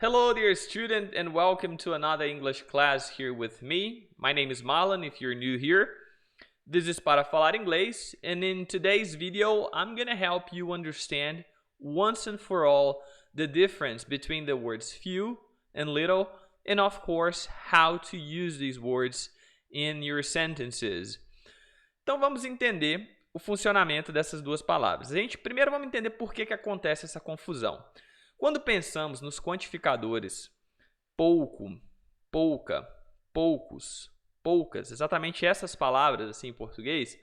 Hello, dear student, and welcome to another English class here with me. My name is Marlon, if you're new here. This is Para Falar Inglês, and in today's video, I'm going to help you understand once and for all the difference between the words few and little, and of course, how to use these words in your sentences. Então, vamos entender o funcionamento dessas duas palavras. Primeiro vamos entender por que acontece essa confusão. Quando pensamos nos quantificadores pouco, pouca, poucos, poucas, exatamente essas palavras assim em português,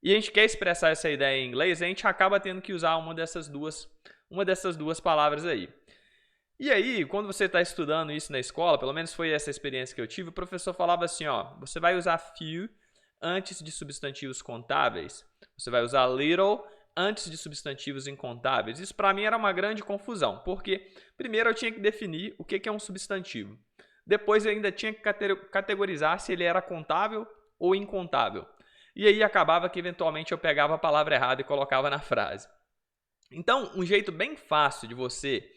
e a gente quer expressar essa ideia em inglês, a gente acaba tendo que usar uma dessas duas palavras aí. E aí, quando você está estudando isso na escola, pelo menos foi essa experiência que eu tive, o professor falava assim, ó, você vai usar few antes de substantivos contáveis, você vai usar little antes de substantivos incontáveis. Isso para mim era uma grande confusão, porque primeiro eu tinha que definir o que é um substantivo. Depois eu ainda tinha que categorizar se ele era contável ou incontável. E aí acabava que eventualmente eu pegava a palavra errada e colocava na frase. Então, um jeito bem fácil de você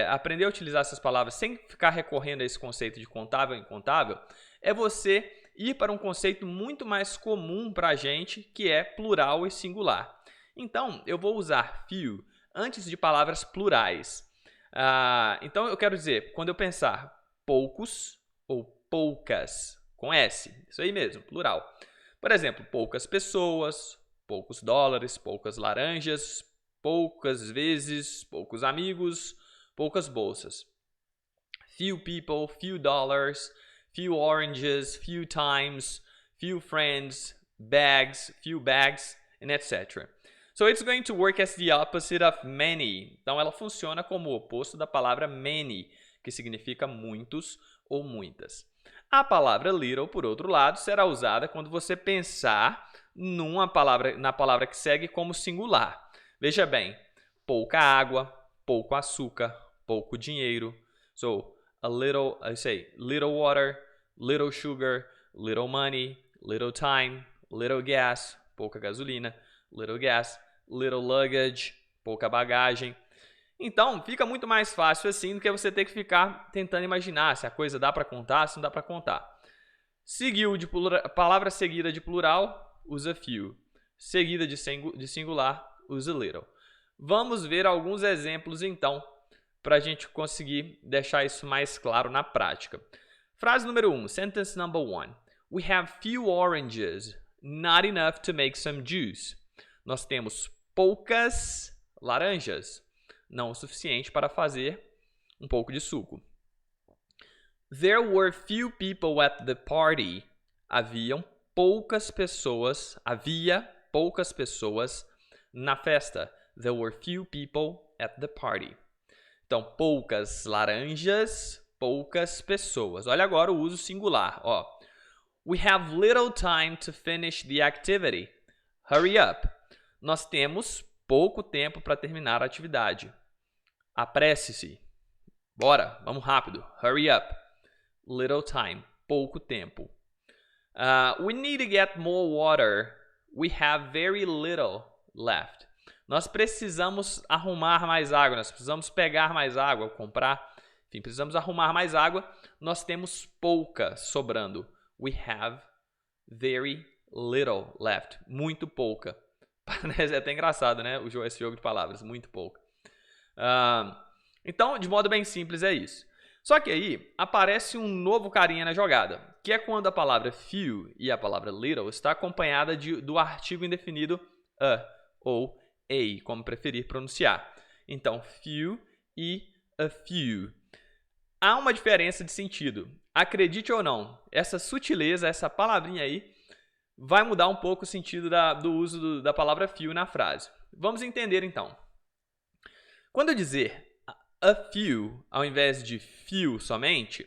aprender a utilizar essas palavras sem ficar recorrendo a esse conceito de contável e incontável é você ir para um conceito muito mais comum para a gente, que é plural e singular. Então, eu vou usar few antes de palavras plurais. Então, eu quero dizer, quando eu pensar poucos ou poucas, com S, isso aí mesmo, plural. Por exemplo, poucas pessoas, poucos dólares, poucas laranjas, poucas vezes, poucos amigos, poucas bolsas. Few people, few dollars, few oranges, few times, few friends, bags, few bags, and etc. So it's going to work as the opposite of many. Então, ela funciona como o oposto da palavra many, que significa muitos ou muitas. A palavra little, por outro lado, será usada quando você pensar na palavra que segue como singular. Veja bem, pouca água, pouco açúcar, pouco dinheiro. So, little water, little sugar, little money, little time, little gas, pouca gasolina, little gas, little luggage, pouca bagagem. Então, fica muito mais fácil assim do que você ter que ficar tentando imaginar se a coisa dá para contar, se não dá para contar. Palavra seguida de plural, usa few. Seguida de singular, usa little. Vamos ver alguns exemplos, então, para a gente conseguir deixar isso mais claro na prática. Frase número 1, sentence number 1. We have few oranges, not enough to make some juice. Nós temos poucas laranjas, não o suficiente para fazer um pouco de suco. There were few people at the party. Havia poucas pessoas na festa. There were few people at the party. Então, poucas laranjas, poucas pessoas. Olha agora o uso singular. Ó. We have little time to finish the activity. Hurry up. Nós temos pouco tempo para terminar a atividade. Apresse-se. Bora, vamos rápido. Hurry up. Little time. Pouco tempo. We need to get more water. We have very little left. Nós precisamos arrumar mais água, nós precisamos pegar mais água, comprar. Enfim, precisamos arrumar mais água. Nós temos pouca sobrando. We have very little left. Muito pouca. É até engraçado, né? Esse jogo de palavras. Muito pouca. Então, de modo bem simples, é isso. Só que aí aparece um novo carinha na jogada, que é quando a palavra few e a palavra little está acompanhada do artigo indefinido a ou a, como preferir pronunciar. Então, few e a few. Há uma diferença de sentido. Acredite ou não, essa sutileza, essa palavrinha aí, vai mudar um pouco o sentido do uso da palavra few na frase. Vamos entender então. Quando eu dizer a few, ao invés de few somente,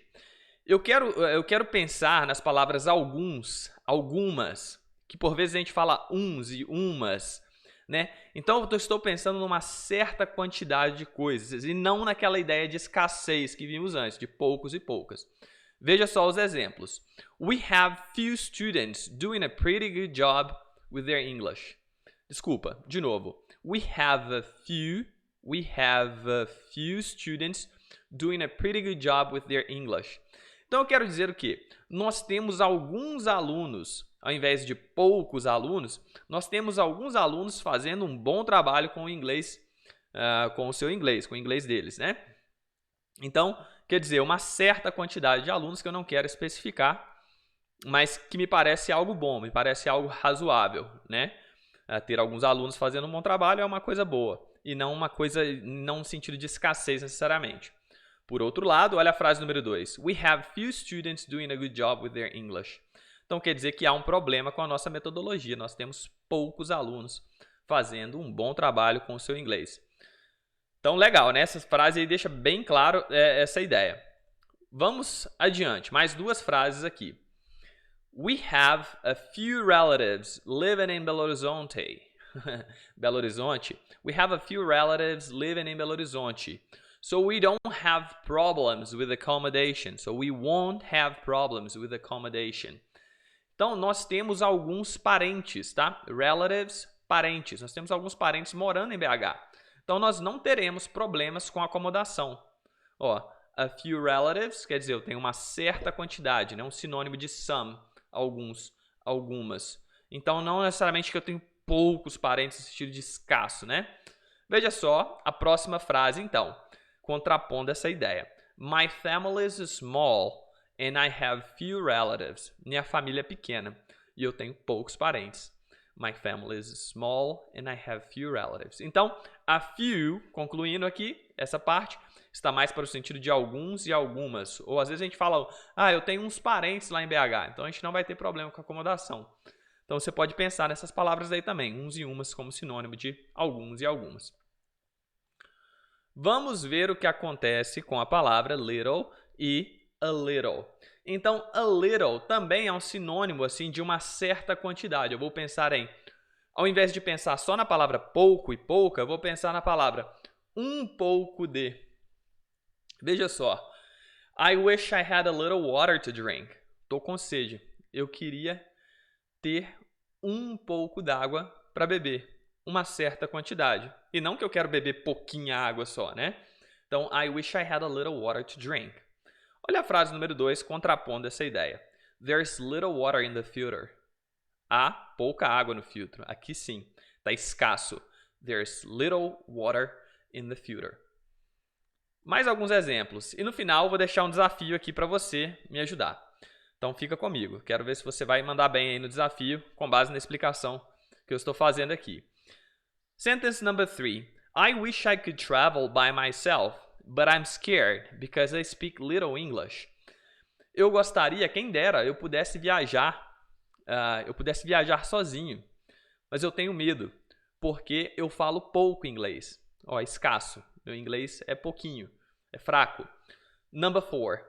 eu quero pensar nas palavras alguns, algumas, que por vezes a gente fala uns e umas, né? Então eu estou pensando numa certa quantidade de coisas e não naquela ideia de escassez que vimos antes, de poucos e poucas. Veja só os exemplos. We have few students doing a pretty good job with their English. Desculpa, de novo. We have a few students doing a pretty good job with their English. Então eu quero dizer o quê? Nós temos alguns alunos, ao invés de poucos alunos, nós temos alguns alunos fazendo um bom trabalho com o inglês, com o seu inglês, com o inglês deles, né? Então, quer dizer, uma certa quantidade de alunos que eu não quero especificar, mas que me parece algo bom, me parece algo razoável, né? Ter alguns alunos fazendo um bom trabalho é uma coisa boa, e não uma coisa, não no sentido de escassez necessariamente. Por outro lado, olha a frase número 2. We have few students doing a good job with their English. Então, quer dizer que há um problema com a nossa metodologia. Nós temos poucos alunos fazendo um bom trabalho com o seu inglês. Então, legal, né? Essa frase aí deixa bem claro essa ideia. Vamos adiante. Mais duas frases aqui. We have a few relatives living in Belo Horizonte. Belo Horizonte. We have a few relatives living in Belo Horizonte. So we don't have problems with accommodation. So we won't have problems with accommodation. Então, nós temos alguns parentes, tá? Relatives, parentes. Nós temos alguns parentes morando em BH. Então, nós não teremos problemas com acomodação. Ó, a few relatives, quer dizer, eu tenho uma certa quantidade, né? Um sinônimo de some, alguns, algumas. Então, não necessariamente que eu tenho poucos parentes no sentido de escasso, né? Veja só a próxima frase, então, contrapondo essa ideia. My family is small and I have few relatives. Minha família é pequena e eu tenho poucos parentes. My family is small and I have few relatives. Então, a few, concluindo aqui essa parte, está mais para o sentido de alguns e algumas. Ou às vezes a gente fala, eu tenho uns parentes lá em BH, então a gente não vai ter problema com acomodação. Então você pode pensar nessas palavras aí também, uns e umas como sinônimo de alguns e algumas. Vamos ver o que acontece com a palavra little e a little. Então, a little também é um sinônimo assim de uma certa quantidade. Eu vou pensar em, ao invés de pensar só na palavra pouco e pouca, eu vou pensar na palavra um pouco de. Veja só. I wish I had a little water to drink. Tô com sede. Eu queria ter um pouco d'água para beber. Uma certa quantidade. E não que eu quero beber pouquinha água só, né? Então, I wish I had a little water to drink. Olha a frase número 2, contrapondo essa ideia. There's little water in the filter. Há pouca água no filtro. Aqui sim, está escasso. There's little water in the filter. Mais alguns exemplos. E no final, vou deixar um desafio aqui para você me ajudar. Então, fica comigo. Quero ver se você vai mandar bem aí no desafio, com base na explicação que eu estou fazendo aqui. Sentence number 3. I wish I could travel by myself, but I'm scared because I speak little English. Eu gostaria, quem dera, eu pudesse viajar sozinho, mas eu tenho medo, porque eu falo pouco inglês. Escasso. Meu inglês é pouquinho, é fraco. Number 4.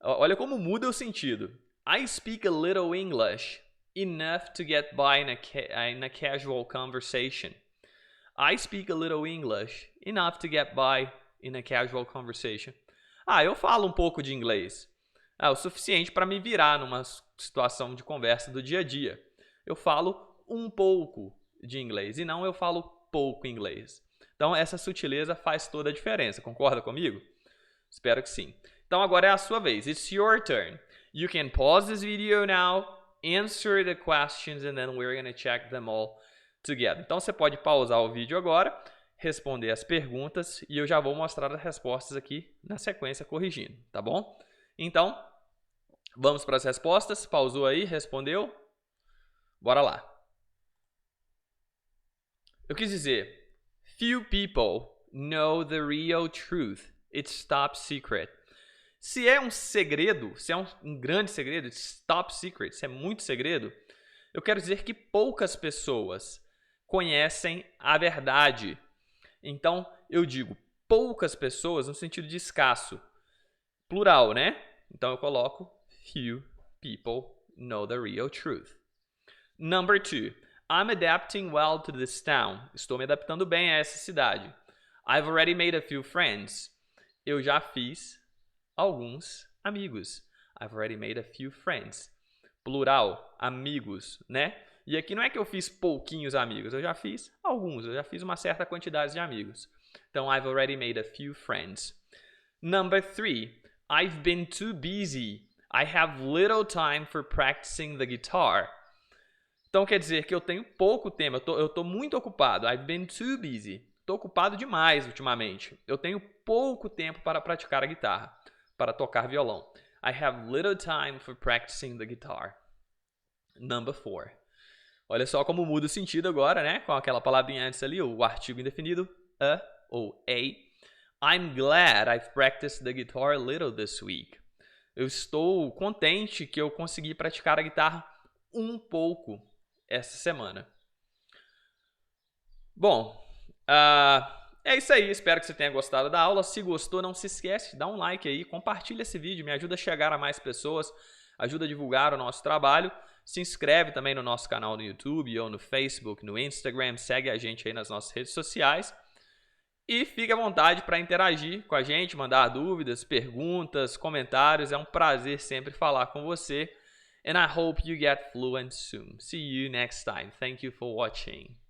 Olha como muda o sentido. I speak a little English, enough to get by in a casual conversation. I speak a little English, enough to get by in a casual conversation. Eu falo um pouco de inglês. O suficiente para me virar numa situação de conversa do dia a dia. Eu falo um pouco de inglês e não eu falo pouco inglês. Então, essa sutileza faz toda a diferença. Concorda comigo? Espero que sim. Então, agora é a sua vez. It's your turn. You can pause this video now, answer the questions, and then we're going to check them all together. Então, você pode pausar o vídeo agora, responder as perguntas e eu já vou mostrar as respostas aqui na sequência corrigindo, tá bom? Então, vamos para as respostas. Pausou aí, respondeu? Bora lá. Eu quis dizer, few people know the real truth. It's top secret. Se é um segredo, se é um grande segredo, it's top secret, se é muito segredo, eu quero dizer que poucas pessoas conhecem a verdade. Então, eu digo poucas pessoas no sentido de escasso. Plural, né? Então, eu coloco few people know the real truth. Number 2. I'm adapting well to this town. Estou me adaptando bem a essa cidade. I've already made a few friends. Eu já fiz alguns amigos. I've already made a few friends. Plural, amigos, né? E aqui não é que eu fiz pouquinhos amigos, eu já fiz alguns, eu já fiz uma certa quantidade de amigos. Então, I've already made a few friends. Number 3, I've been too busy. I have little time for practicing the guitar. Então quer dizer que eu tenho pouco tempo, eu tô muito ocupado. I've been too busy. Estou ocupado demais ultimamente. Eu tenho pouco tempo para praticar a guitarra, para tocar violão. I have little time for practicing the guitar. Number 4. Olha só como muda o sentido agora, né? Com aquela palavrinha antes ali, o artigo indefinido, a ou a. I'm glad I've practiced the guitar a little this week. Eu estou contente que eu consegui praticar a guitarra um pouco essa semana. Bom, é isso aí. Espero que você tenha gostado da aula. Se gostou, não se esquece, dá um like aí, compartilha esse vídeo, me ajuda a chegar a mais pessoas, ajuda a divulgar o nosso trabalho. Se inscreve também no nosso canal no YouTube ou no Facebook, no Instagram, segue a gente aí nas nossas redes sociais. E fique à vontade para interagir com a gente, mandar dúvidas, perguntas, comentários. É um prazer sempre falar com você. And I hope you get fluent soon. See you next time. Thank you for watching.